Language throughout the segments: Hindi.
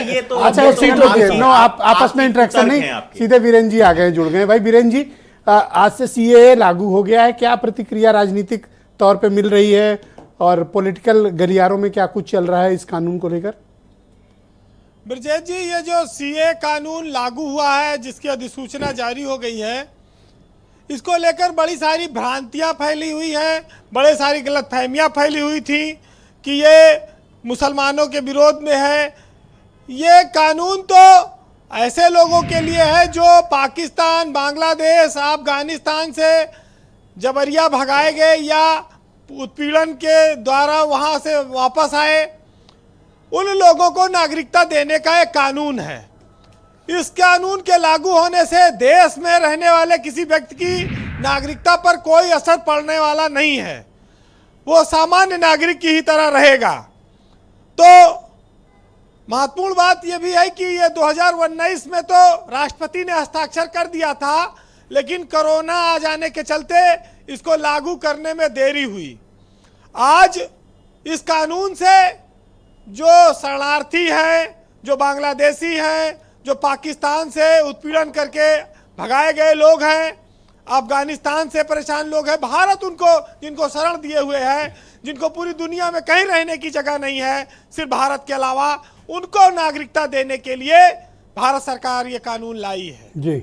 ये तो अच्छा ये एक सीट होती नो आप आपस में इंटरेक्शन नहीं, सीधे वीरेन जी आ गए, जुड़ गए। भाई वीरेन जी, आज से सीएए लागू हो गया है, क्या प्रतिक्रिया राजनीतिक तौर पे मिल रही है और पॉलिटिकल गलियारों में क्या कुछ चल रहा है इस कानून को लेकर? ब्रजेश जी, ये जो सीए कानून लागू हुआ है, जिसकी अधिसूचना जारी हो गई है, इसको लेकर बड़ी सारी भ्रांतियां फैली हुई है, बड़े सारी गलतफहमियां फैली हुई थी कि ये मुसलमानों के विरोध में है। ये कानून तो ऐसे लोगों के लिए है जो पाकिस्तान, बांग्लादेश, अफगानिस्तान से जबरिया भगाए गए या उत्पीड़न के द्वारा वहाँ से वापस आए, उन लोगों को नागरिकता देने का एक कानून है। इस कानून के लागू होने से देश में रहने वाले किसी व्यक्ति की नागरिकता पर कोई असर पड़ने वाला नहीं है, वो सामान्य नागरिक की ही तरह रहेगा। तो महत्वपूर्ण बात यह भी है कि ये 2019 में तो राष्ट्रपति ने हस्ताक्षर कर दिया था, लेकिन कोरोना आ जाने के चलते इसको लागू करने में देरी हुई। आज इस कानून से जो शरणार्थी हैं, जो बांग्लादेशी हैं, जो पाकिस्तान से उत्पीड़न करके भगाए गए लोग हैं, अफगानिस्तान से परेशान लोग हैं, भारत उनको जिनको शरण दिए हुए हैं, जिनको पूरी दुनिया में कहीं रहने की जगह नहीं है सिर्फ भारत के अलावा, उनको नागरिकता देने के लिए भारत सरकार ये कानून लाई है जी।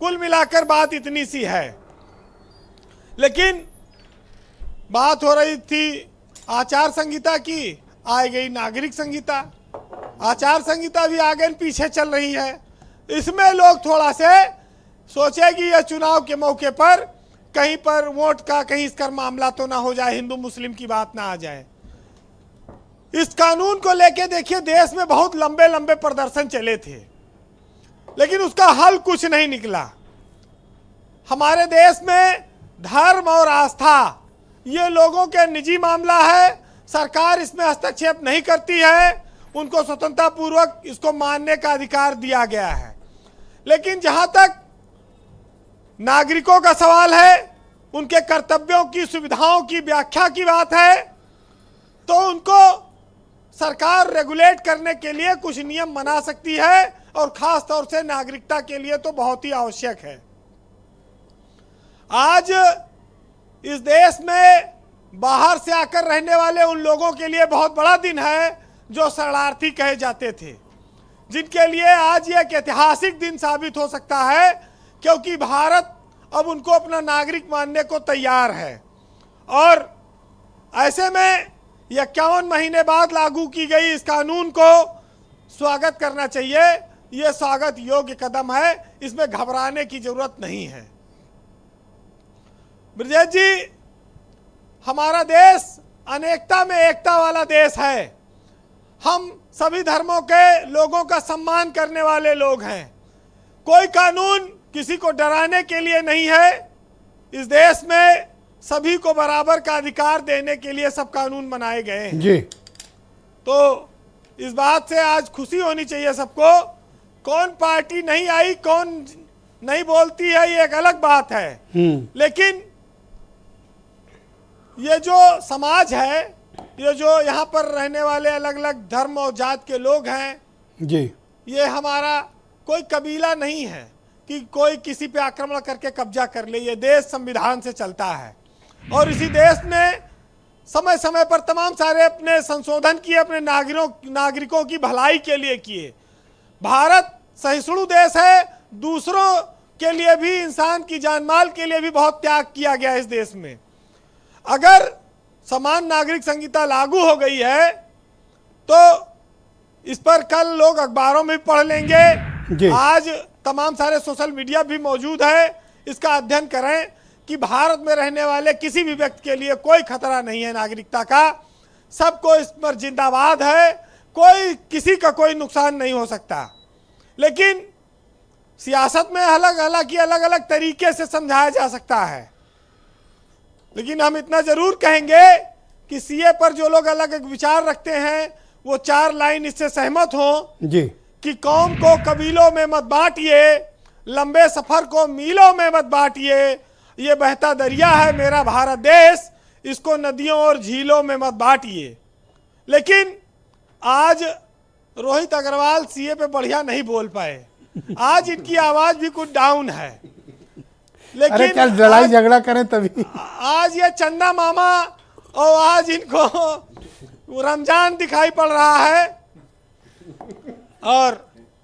कुल मिलाकर बात इतनी सी है। लेकिन बात हो रही थी आचार संहिता की, आ गई नागरिक संहिता। आचार संहिता भी आगे पीछे चल रही है। इसमें लोग थोड़ा से सोचे कि यह चुनाव के मौके पर कहीं पर वोट का कहीं इसका मामला तो ना हो जाए, हिंदू मुस्लिम की बात ना आ जाए। इस कानून को लेके देखिए, देश में बहुत लंबे लंबे प्रदर्शन चले थे, लेकिन उसका हल कुछ नहीं निकला। हमारे देश में धर्म और आस्था ये लोगों के निजी मामला है, सरकार इसमें हस्तक्षेप नहीं करती है, उनको स्वतंत्रता पूर्वक इसको मानने का अधिकार दिया गया है। लेकिन जहां तक नागरिकों का सवाल है, उनके कर्तव्यों की, सुविधाओं की व्याख्या की बात है, तो उनको सरकार रेगुलेट करने के लिए कुछ नियम बना सकती है, और खास तौर से नागरिकता के लिए तो बहुत ही आवश्यक है। आज इस देश में बाहर से आकर रहने वाले उन लोगों के लिए बहुत बड़ा दिन है जो शरणार्थी कहे जाते थे, जिनके लिए आज ये एक ऐतिहासिक दिन साबित हो सकता है, क्योंकि भारत अब उनको अपना नागरिक मानने को तैयार है। और ऐसे में 51 महीने बाद लागू की गई इस कानून को स्वागत करना चाहिए। ये स्वागत योग्य कदम है, इसमें घबराने की जरूरत नहीं है। ब्रजेश जी, हमारा देश अनेकता में एकता वाला देश है। हम सभी धर्मों के लोगों का सम्मान करने वाले लोग हैं। कोई कानून किसी को डराने के लिए नहीं है। इस देश में सभी को बराबर का अधिकार देने के लिए सब कानून बनाए गए हैं जी। तो इस बात से आज खुशी होनी चाहिए सबको। कौन पार्टी नहीं आई, कौन नहीं बोलती है, ये एक अलग बात है। लेकिन ये जो समाज है, ये जो यहाँ पर रहने वाले अलग अलग धर्म और जात के लोग हैं जी, ये हमारा कोई कबीला नहीं है कि कोई किसी पे आक्रमण करके कब्जा कर ले। ये देश संविधान से चलता है, और इसी देश ने समय समय पर तमाम सारे अपने संशोधन किए, अपने नागरिकों की भलाई के लिए किए। भारत सहिष्णु देश है, दूसरों के लिए भी, इंसान की जान माल के लिए भी बहुत त्याग किया गया इस देश में। अगर समान नागरिक संहिता लागू हो गई है तो इस पर कल लोग अखबारों में भी पढ़ लेंगे। आज तमाम सारे सोशल मीडिया भी मौजूद है, इसका अध्ययन करें कि भारत में रहने वाले किसी भी व्यक्ति के लिए कोई खतरा नहीं है नागरिकता का। सबको इस पर जिंदाबाद है, कोई किसी का कोई नुकसान नहीं हो सकता। लेकिन सियासत में अलग अलग तरीके से समझाया जा सकता है। लेकिन हम इतना जरूर कहेंगे कि सीए पर जो लोग अलग अलग विचार रखते हैं वो 4 लाइन इससे सहमत हो जी कि कौम को कबीलों में मत बांटिए, लंबे सफर को मीलों में मत बांटिए, ये बहता दरिया है मेरा भारत देश, इसको नदियों और झीलों में मत बांटिए। लेकिन आज रोहित अग्रवाल सीए पे बढ़िया नहीं बोल पाए। आज इनकी आवाज भी कुछ डाउन है, अरे लेकिन क्या लड़ाई झगड़ा करें तभी। आज ये चंदा मामा और आज इनको रमजान दिखाई पड़ रहा है। और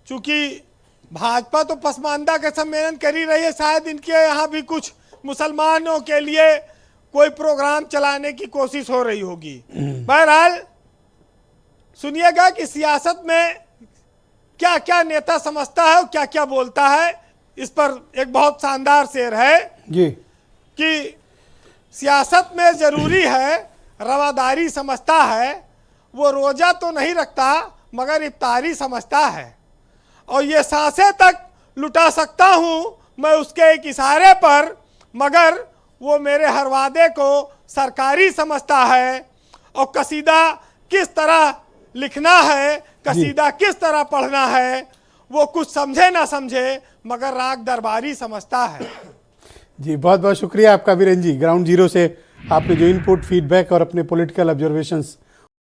चूंकि भाजपा तो पसमानदा का सम्मेलन कर ही रही है, शायद इनके यहाँ भी कुछ मुसलमानों के लिए कोई प्रोग्राम चलाने की कोशिश हो रही होगी। बहरहाल सुनिएगा कि सियासत में क्या क्या नेता समझता है और क्या क्या बोलता है। इस पर एक बहुत शानदार शेर है जी कि सियासत में जरूरी है रवादारी समझता है, वो रोजा तो नहीं रखता मगर इफ्तारी समझता है, और ये सांसें तक लुटा सकता हूँ मैं उसके एक इशारे पर, मगर वो मेरे हर वादे को सरकारी समझता है। और कसीदा किस तरह लिखना है, कसीदा किस तरह पढ़ना है, वो कुछ समझे ना समझे मगर राग दरबारी समझता है। जी, बहुत बहुत शुक्रिया आपका वीरेन जी। ग्राउंड जीरो से आपने जो इनपुट, फीडबैक और अपने पॉलिटिकल ऑब्जर्वेशंस